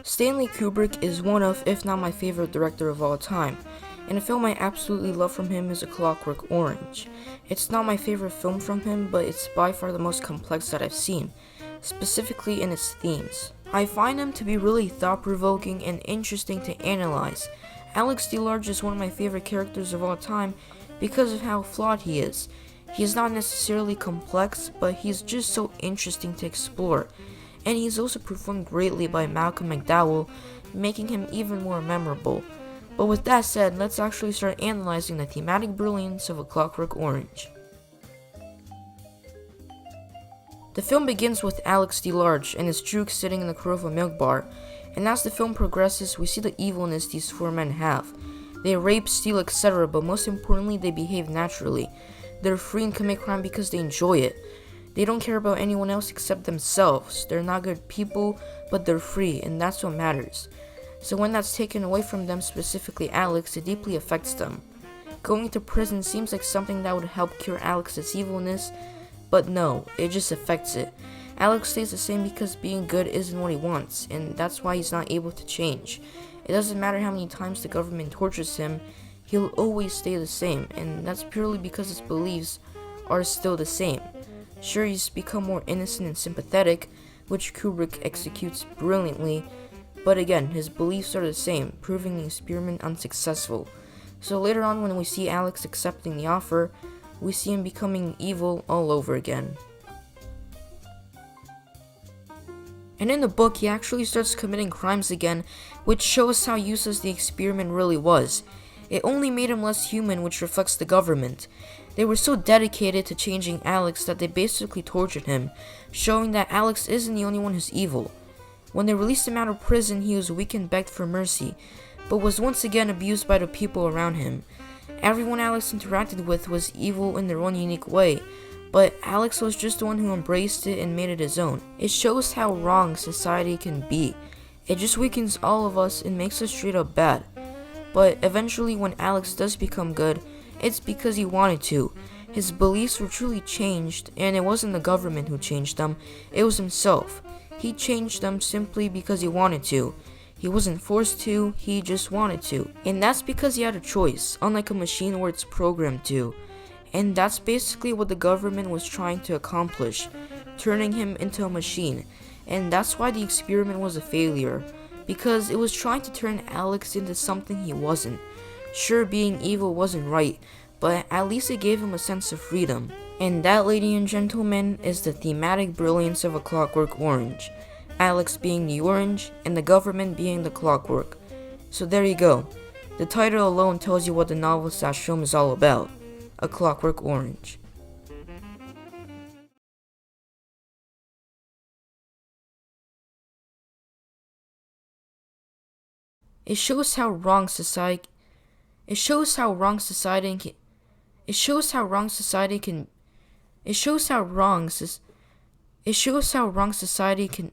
Stanley Kubrick is one of, if not my favorite director of all time, and a film I absolutely love from him is A Clockwork Orange. It's not my favorite film from him, but it's by far the most complex that I've seen, specifically in its themes. I find him to be really thought-provoking and interesting to analyze. Alex DeLarge is one of my favorite characters of all time because of how flawed he is. He is not necessarily complex, but he's just so interesting to explore. And he's also performed greatly by Malcolm McDowell, making him even more memorable. But with that said, let's actually start analyzing the thematic brilliance of A Clockwork Orange. The film begins with Alex DeLarge and his Juke sitting in the corner of a milk bar, and as the film progresses, we see the evilness these four men have. They rape, steal, etc., but most importantly, they behave naturally. They're free and commit crime because they enjoy it. They don't care about anyone else except themselves. They're not good people, but they're free, and that's what matters. So when that's taken away from them, specifically Alex, it deeply affects them. Going to prison seems like something that would help cure Alex's evilness, but no, it just affects it. Alex stays the same because being good isn't what he wants, and that's why he's not able to change. It doesn't matter how many times the government tortures him, he'll always stay the same, and that's purely because his beliefs are still the same. Sure, he's become more innocent and sympathetic, which Kubrick executes brilliantly, but again, his beliefs are the same, proving the experiment unsuccessful. So later on, when we see Alex accepting the offer, we see him becoming evil all over again. And in the book, he actually starts committing crimes again, which shows how useless the experiment really was. It only made him less human, which reflects the government. They were so dedicated to changing Alex that they basically tortured him, showing that Alex isn't the only one who's evil. When they released him out of prison, he was weak and begged for mercy, but was once again abused by the people around him. Everyone Alex interacted with was evil in their own unique way, but Alex was just the one who embraced it and made it his own. It shows how wrong society can be. It just weakens all of us and makes us straight up bad. But eventually, when Alex does become good, it's because he wanted to. His beliefs were truly changed, and it wasn't the government who changed them, it was himself. He changed them simply because he wanted to. He wasn't forced to, he just wanted to. And that's because he had a choice, unlike a machine where it's programmed to. And that's basically what the government was trying to accomplish, turning him into a machine. And that's why the experiment was a failure, because it was trying to turn Alex into something he wasn't. Sure, being evil wasn't right, but at least it gave him a sense of freedom. And that, ladies and gentlemen, is the thematic brilliance of A Clockwork Orange. Alex being the orange, and the government being the clockwork. So there you go. The title alone tells you what the novel/film is all about. A Clockwork Orange. It shows how wrong society can